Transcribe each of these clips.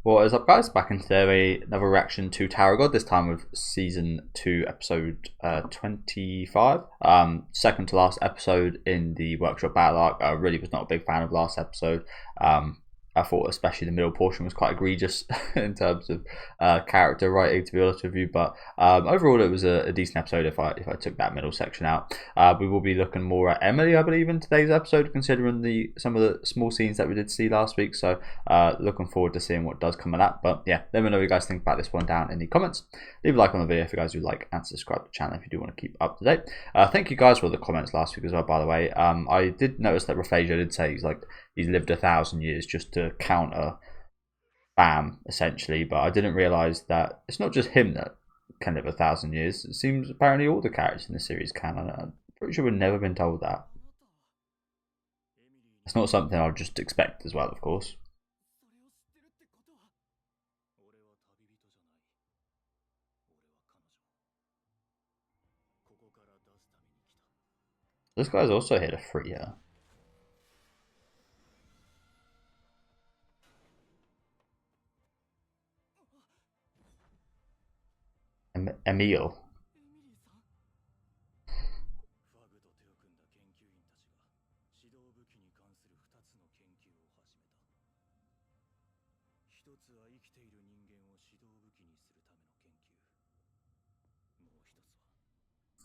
What is up, guys? Back into another reaction to Tower God, this time with Season 2, Episode 25. Second to last episode in the Workshop Battle Arc. I really was not a big fan of last episode. I thought especially the middle portion was quite egregious in terms of character writing, to be honest with you. But overall, it was a decent episode if I took that middle section out. We will be looking more at Emily, I believe, in today's episode, considering some of the small scenes that we did see last week. So looking forward to seeing what does come of that. But yeah, let me know what you guys think about this one down in the comments. Leave a like on the video if you guys do like, and subscribe to the channel if you do want to keep up to date. Thank you guys for the comments last week as well, by the way. I did notice that Raphasia did say he's lived 1,000 years just to counter Bam, essentially, but I didn't realise that it's not just him that can live 1,000 years. It seems apparently all the characters in the series can, and I'm pretty sure we've never been told that. It's not something I'd just expect as well, of course. This guy's also here to free her. Emil.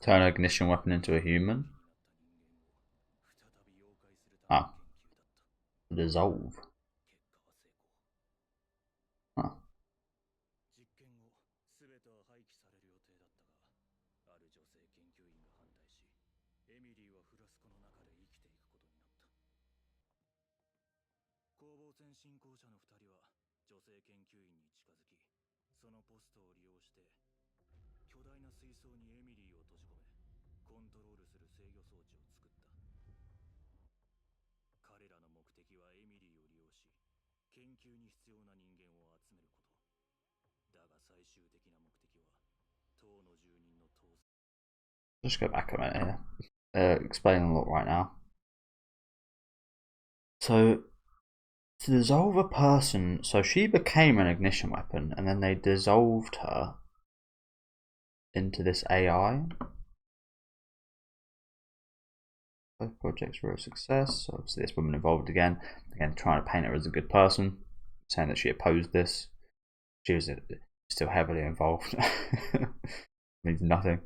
Turn an ignition weapon into a human. Ah. Dissolve. Huh. Just go back a minute here. Explaining a lot right now. So, to dissolve a person, so she became an ignition weapon, and then they dissolved her into this AI. Both projects were a success. So obviously, this woman involved again, trying to paint her as a good person, saying that she opposed this. She was still heavily involved. Means nothing.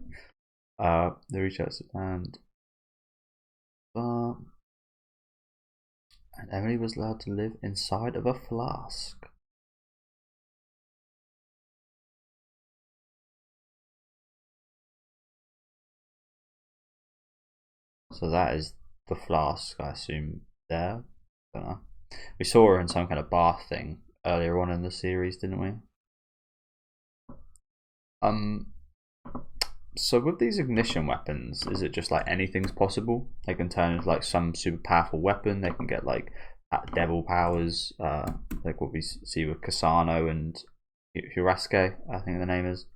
The research and Emily was allowed to live inside of a flask. So that is the flask, I assume, there. I don't know. We saw her in some kind of bath thing earlier on in the series, didn't we? So with these ignition weapons, is it just like anything's possible? They can turn into like some super powerful weapon. They can get like devil powers, like what we see with Kasano and Hurasuke, I think the name is.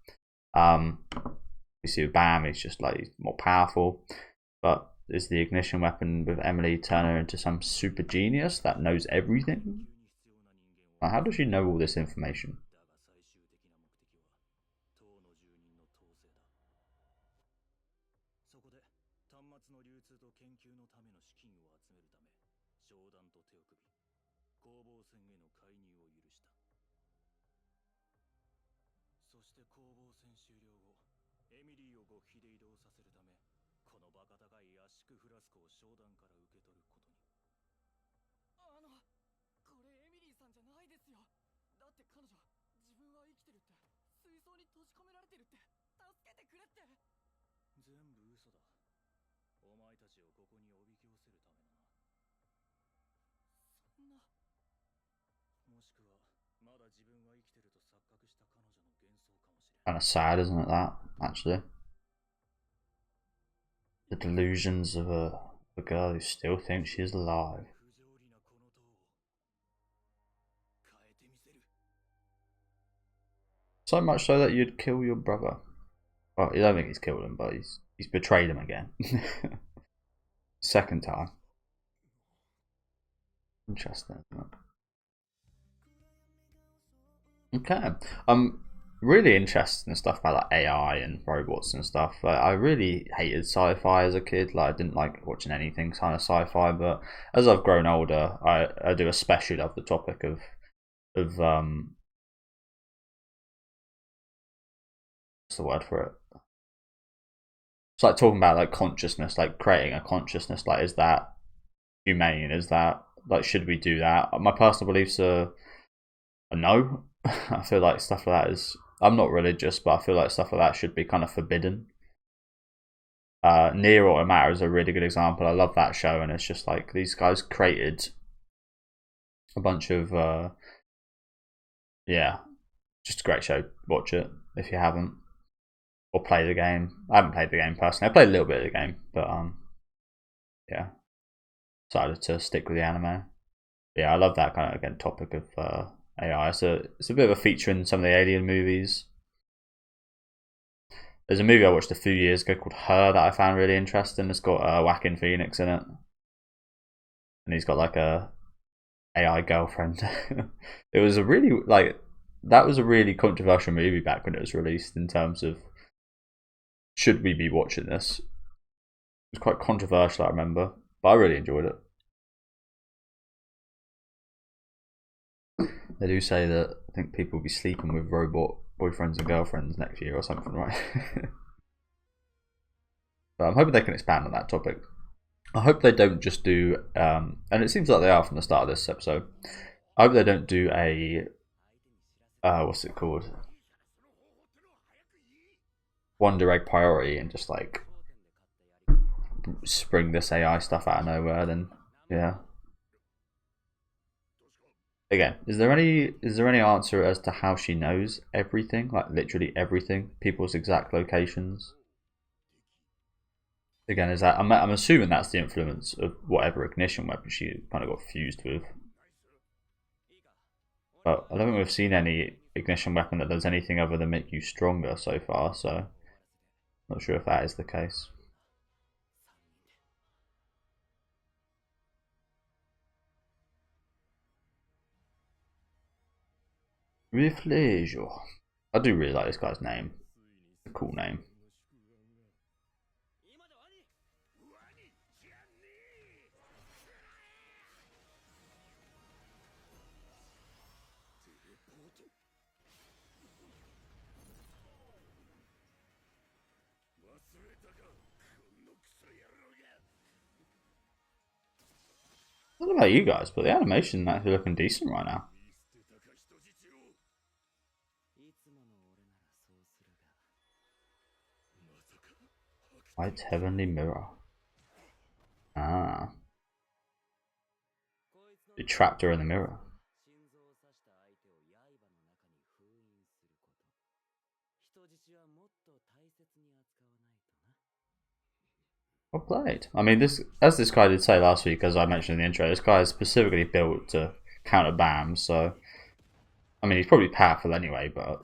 We see with Bam, he's just like more powerful. But is the ignition weapon with Emily turn her into some super genius that knows everything? How does she know all this information? Kind of sad, isn't it, that, actually? The delusions of a girl who still thinks she's alive. So much so that you'd kill your brother. Well, you don't think he's killed him, but he's betrayed him again. Second time. Interesting, isn't it? Okay. I'm really interested in stuff about like AI and robots and stuff. I really hated sci-fi as a kid. Like I didn't like watching anything kind of sci-fi. But as I've grown older, I do especially love the topic of what's the word for it? It's like talking about like consciousness, like creating a consciousness. Like, is that humane? Is that like, should we do that? My personal beliefs are a no. I feel like stuff like that is. I'm not religious, but I feel like stuff like that should be kind of forbidden. Near Automata is a really good example. I love that show, and it's just like these guys created a bunch of yeah, just a great show. Watch it if you haven't, or play the game. I haven't played the game personally. I played a little bit of the game, but yeah, decided to stick with the anime. Yeah, I love that kind of again topic of AI. It's a bit of a feature in some of the Alien movies. There's a movie I watched a few years ago called Her that I found really interesting. It's got Joaquin Phoenix in it, and he's got like a AI girlfriend. It was a really like that was a really controversial movie back when it was released in terms of should we be watching this? It was quite controversial, I remember, but I really enjoyed it. They do say that I think people will be sleeping with robot boyfriends and girlfriends next year or something, right? But I'm hoping they can expand on that topic. I hope they don't just do, and it seems like they are from the start of this episode. I hope they don't do a, what's it called? Wonder Egg priority and just like spring this AI stuff out of nowhere. Then yeah. Again, is there any answer as to how she knows everything, like literally everything, people's exact locations? Again, is that I'm assuming that's the influence of whatever ignition weapon she kind of got fused with. But I don't think we've seen any ignition weapon that does anything other than make you stronger so far. So not sure if that is the case. Reflejo. I do really like this guy's name. It's a cool name. I don't know about you guys, but the animation is actually looking decent right now. White Heavenly Mirror. Ah. It trapped her in the mirror. Well played. I mean, this as this guy did say last week, as I mentioned in the intro, this guy is specifically built to counter BAMs. So, I mean, he's probably powerful anyway, but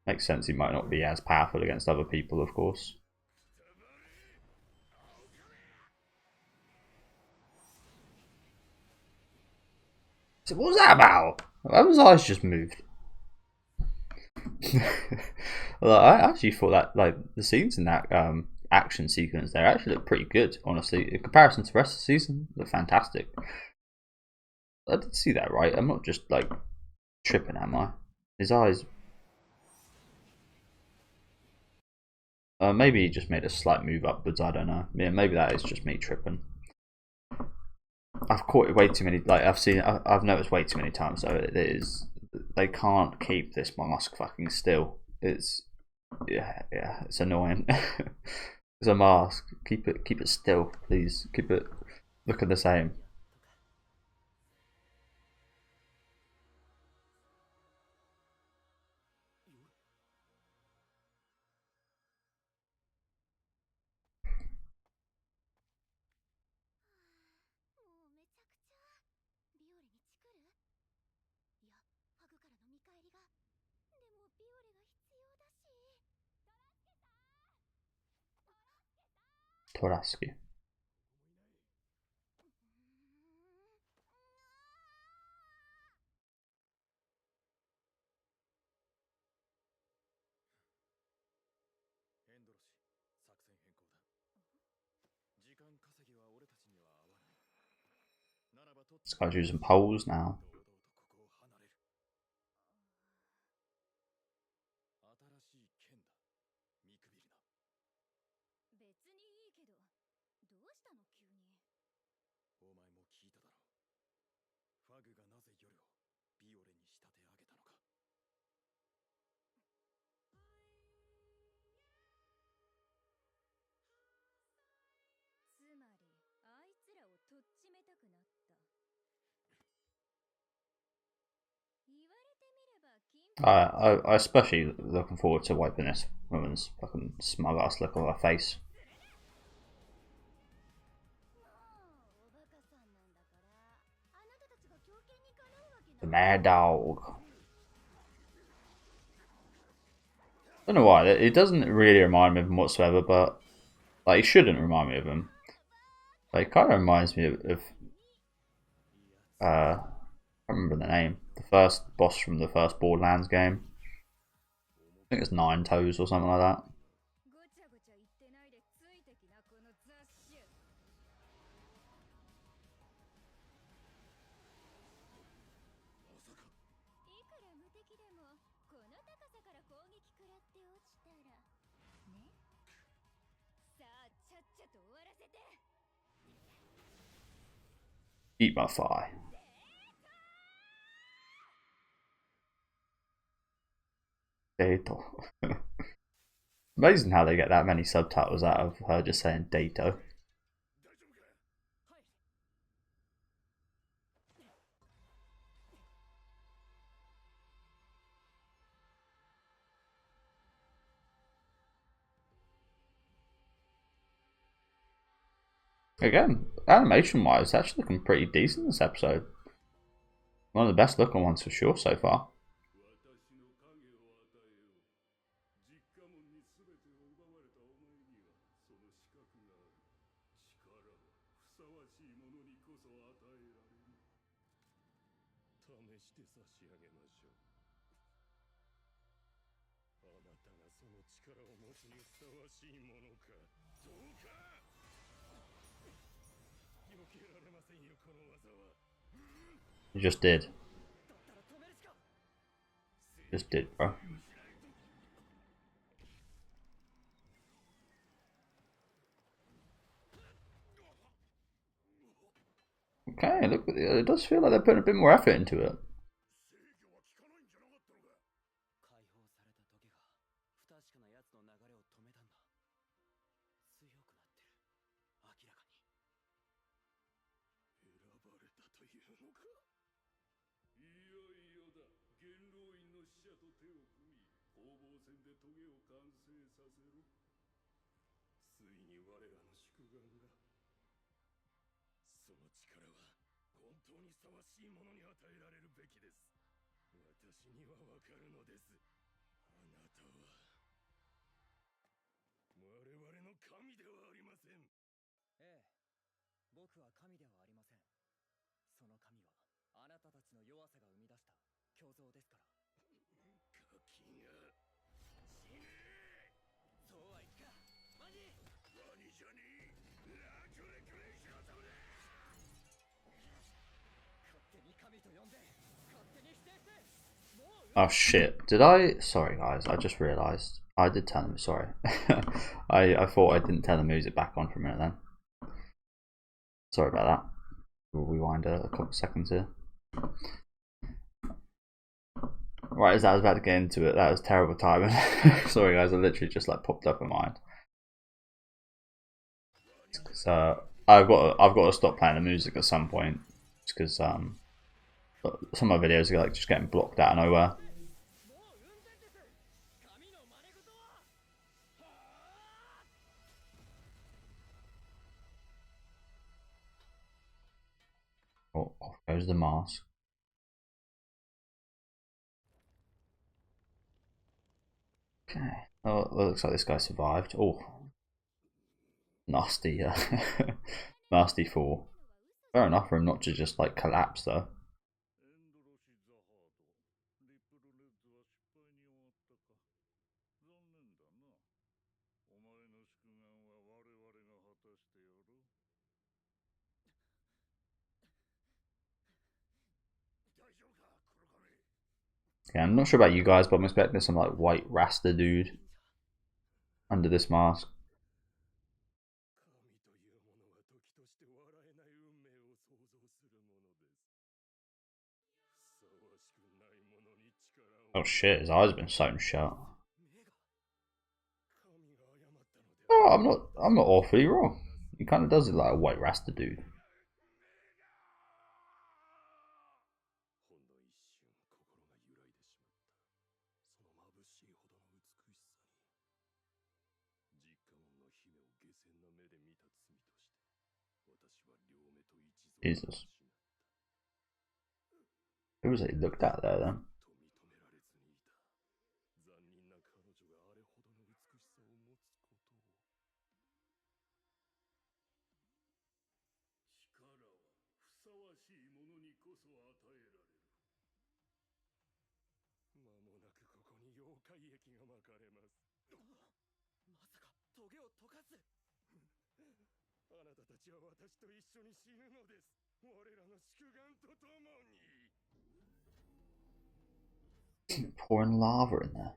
makes sense he might not be as powerful against other people, of course. So what was that about? Why his eyes just moved? Well, I actually thought that like the scenes in that action sequence there actually look pretty good, honestly. In comparison to the rest of the season, they're fantastic. I did see that right. I'm not just like tripping, am I? His eyes. Maybe he just made a slight move upwards. I don't know. Yeah, maybe that is just me tripping. I've caught it way too many. Like I've noticed way too many times. So it is. They can't keep this mask fucking still. It's yeah. It's annoying. It's a mask. Keep it still, please. Keep it looking the same. Toraski. This guy's using poles now. I especially looking forward to wiping this woman's fucking smug ass look on her face. The mad dog. I don't know why. It doesn't really remind me of him whatsoever, but like it shouldn't remind me of him. Like, it kind of reminds me of I can't remember the name. The first boss from the first Borderlands game. I think it's Nine Toes or something like that. Eat my thigh. Dato. Amazing how they get that many subtitles out of her just saying Dato. Again, animation wise, it's actually looking pretty decent this episode. One of the best looking ones for sure so far. You just did. Just did, bro. Okay, look, it does feel like they're putting a bit more effort into it. Oh shit, did I? Sorry guys, I just realised. I did turn them, sorry. I thought I didn't turn the music back on for a minute then. Sorry about that. We'll rewind a couple seconds here. Right, as I was about to get into it, that was terrible timing. Sorry guys, I literally just like popped up in my mind. So I've got to stop playing the music at some point, because some of my videos are like just getting blocked out of nowhere. Oh, off goes the mask. Okay. Oh, it looks like this guy survived. Oh, nasty, nasty fall. Fair enough for him not to just like collapse though. Yeah, I'm not sure about you guys, but I'm expecting some like white Rasta dude under this mask. Oh shit, his eyes have been sewn shut. Oh, I'm not awfully wrong. He kind of does it like a white Rasta dude. Jesus. Who was it he looked at there then? Pouring lava in there.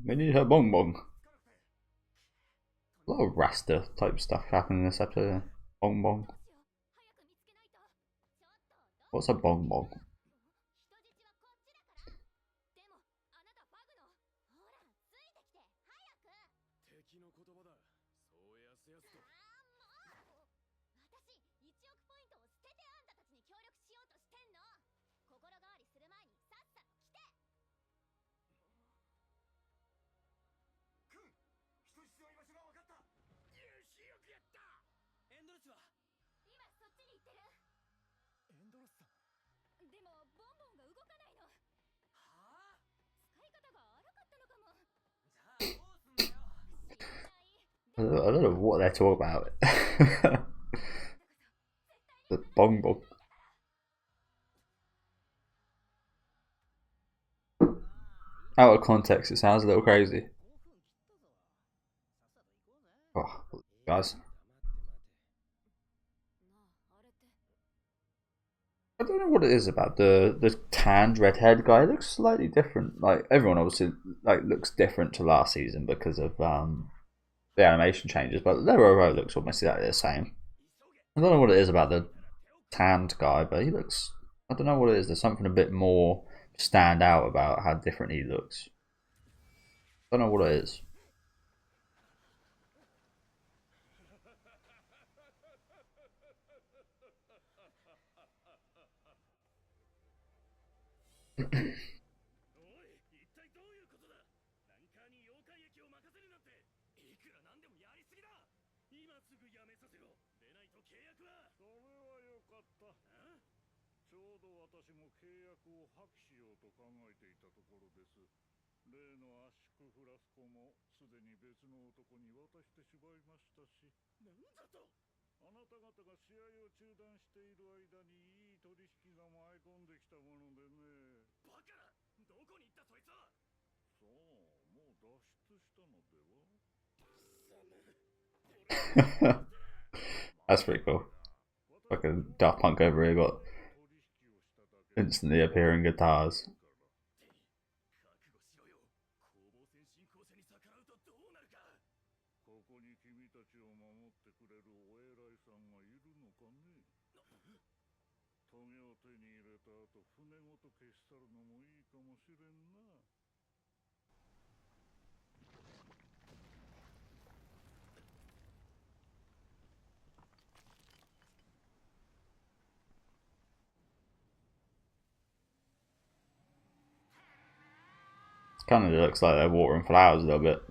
We need her bong bong. A lot of Rasta type stuff happening in this episode. Bong bong. What's a bong bong? I don't know what they're talking about. The bong bong. Out of context, it sounds a little crazy. Oh, guys. I don't know what it is about the tanned red-haired guy. He looks slightly different. Like everyone obviously like looks different to last season because of the animation changes, but their overall looks almost exactly the same. I don't know what it is about the tanned guy, but he looks. I don't know what it is. There's something a bit more stand out about how different he looks. I don't know what it is. That's pretty cool. Fucking Daft Punk over here got instantly appearing guitars. kind of looks like they're watering flowers a little bit.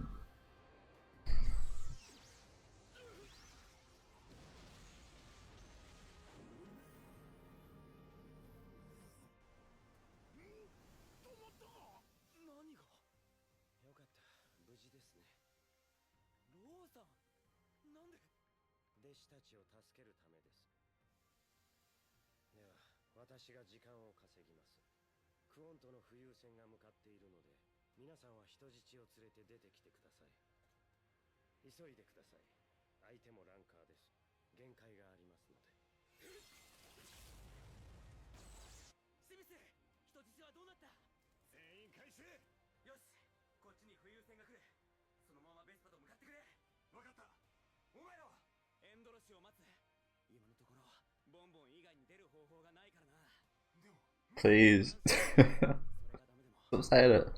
Please. Stop saying it.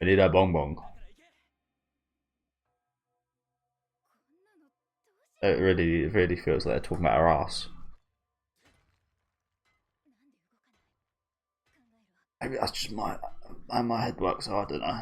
We need a bonbon. It really feels like they're talking about our ass. Maybe that's just my head works, so I don't know.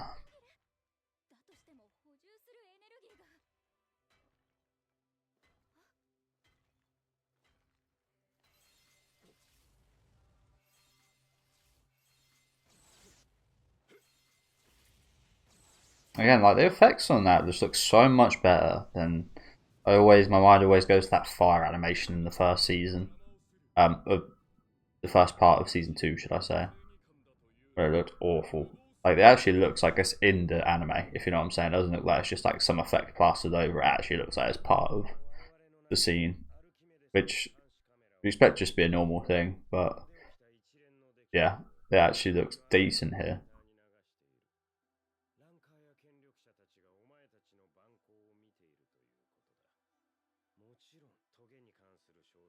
Again, like the effects on that just look so much better than my mind always goes to that fire animation in the first season, of the first part of season 2, should I say, where it looked awful. Like it actually looks like it's in the anime, if you know what I'm saying. It doesn't look like it's just like some effect plastered over. It actually looks like it's part of the scene, which you expect just to be a normal thing, but yeah, it actually looks decent here.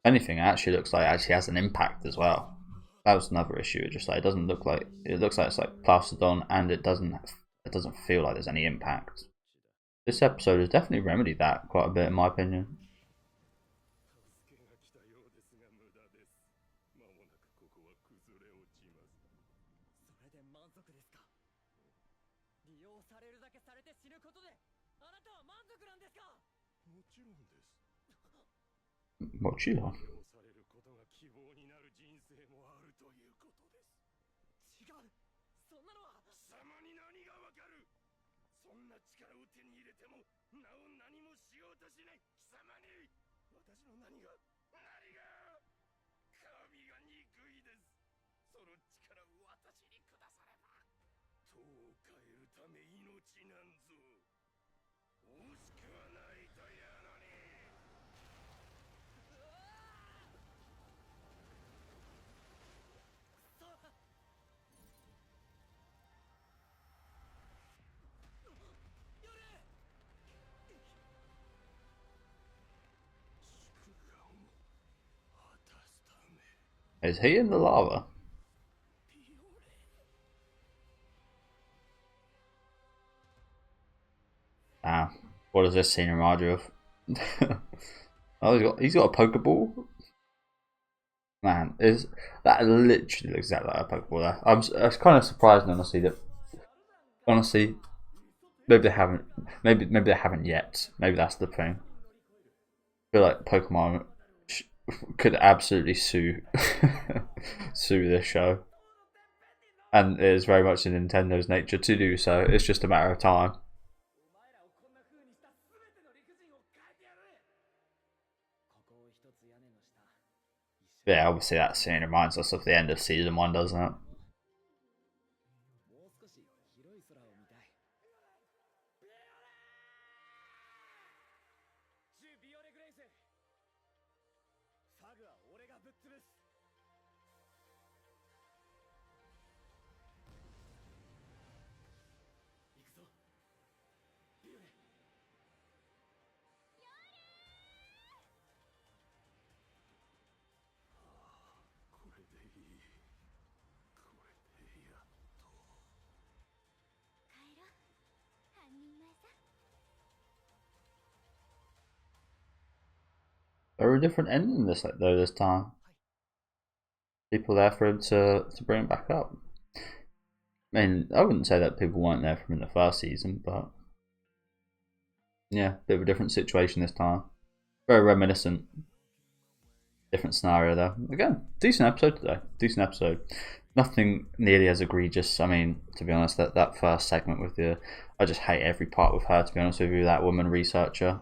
Anything, it actually looks like it actually has an impact as well. That was another issue. It just like it doesn't look like looks like it's like plastered on, and it doesn't feel like there's any impact. This episode has definitely remedied that quite a bit, in my opinion. What you on? Is he in the lava? Ah, what does this scene remind you of? Oh, he's got a Pokeball. Man, is that literally looks exactly like a Pokeball there? I was kind of surprised, honestly, that maybe they haven't, maybe they haven't yet. Maybe that's the thing. I feel like Pokemon could absolutely sue this show, and it is very much in Nintendo's nature to do so. It's just a matter of time. Yeah, obviously that scene reminds us of the end of season 1, doesn't it? Very different ending this time. People there for him to bring it back up. mean, I wouldn't say that people weren't there from the first season, but yeah, bit of a different situation this time. Very reminiscent. Different scenario though. Again, decent episode today. Decent episode. Nothing nearly as egregious. I mean, to be honest, that first segment with the, I just hate every part with her. To be honest with you, that woman researcher.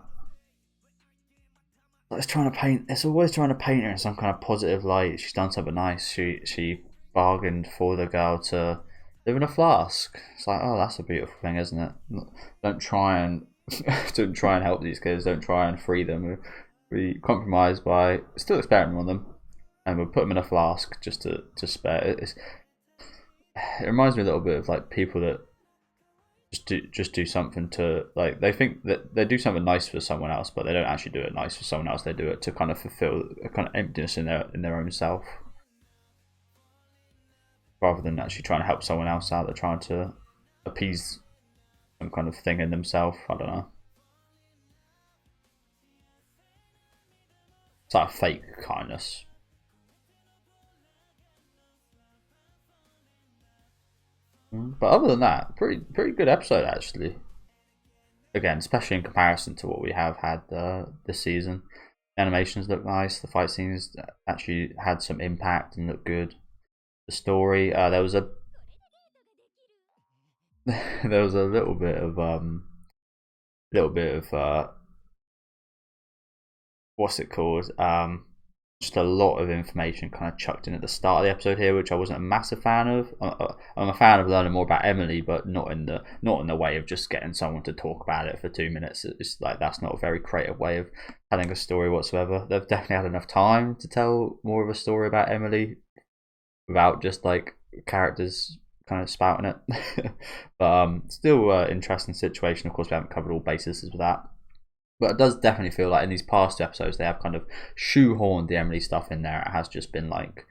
It's trying to paint. It's always trying to paint her in some kind of positive light. She's done something nice. She bargained for the girl to live in a flask. It's like, oh, that's a beautiful thing, isn't it? Don't try and don't try and help these kids. Don't try and free them. We compromise by still experimenting on them, and we'll put them in a flask just to spare. It reminds me a little bit of like people that just do something to, like, they think that they do something nice for someone else, but they don't actually do it nice for someone else. They do it to kind of fulfill a kind of emptiness in their own self, rather than actually trying to help someone else out. They're trying to appease some kind of thing in themselves. I don't know. It's like a fake kindness. But other than that, pretty good episode actually. Again, especially in comparison to what we have had this season. Animations look nice. The fight scenes actually had some impact and looked good. The story, there was a there was a little bit of what's it called? Just a lot of information kind of chucked in at the start of the episode here, which I wasn't a massive fan of. I'm a fan of learning more about Emily, but not in the way of just getting someone to talk about it for 2 minutes. It's like, that's not a very creative way of telling a story whatsoever. They've definitely had enough time to tell more of a story about Emily without just like characters kind of spouting it. But still interesting situation. Of course, we haven't covered all bases with that. But it does definitely feel like in these past episodes they have kind of shoehorned the Emily stuff in there. It has just been like,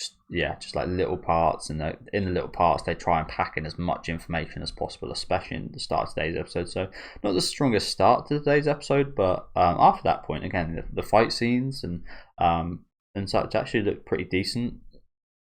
just like little parts, and in the little parts they try and pack in as much information as possible, especially in the start of today's episode. So not the strongest start to today's episode, but after that point, again, the fight scenes and such actually look pretty decent,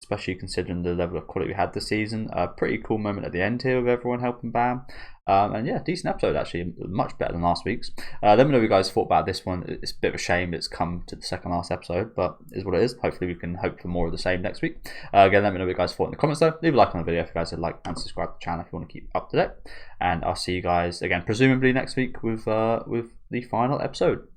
especially considering the level of quality we had this season. A pretty cool moment at the end here with everyone helping Bam. And yeah, decent episode actually, much better than last week's. Let me know what you guys thought about this one. It's a bit of a shame it's come to the second last episode, but it is what it is. Hopefully we can hope for more of the same next week. Again, let me know what you guys thought in the comments though. Leave a like on the video if you guys would like, and subscribe to the channel if you want to keep up to date. And I'll see you guys again, presumably next week with the final episode.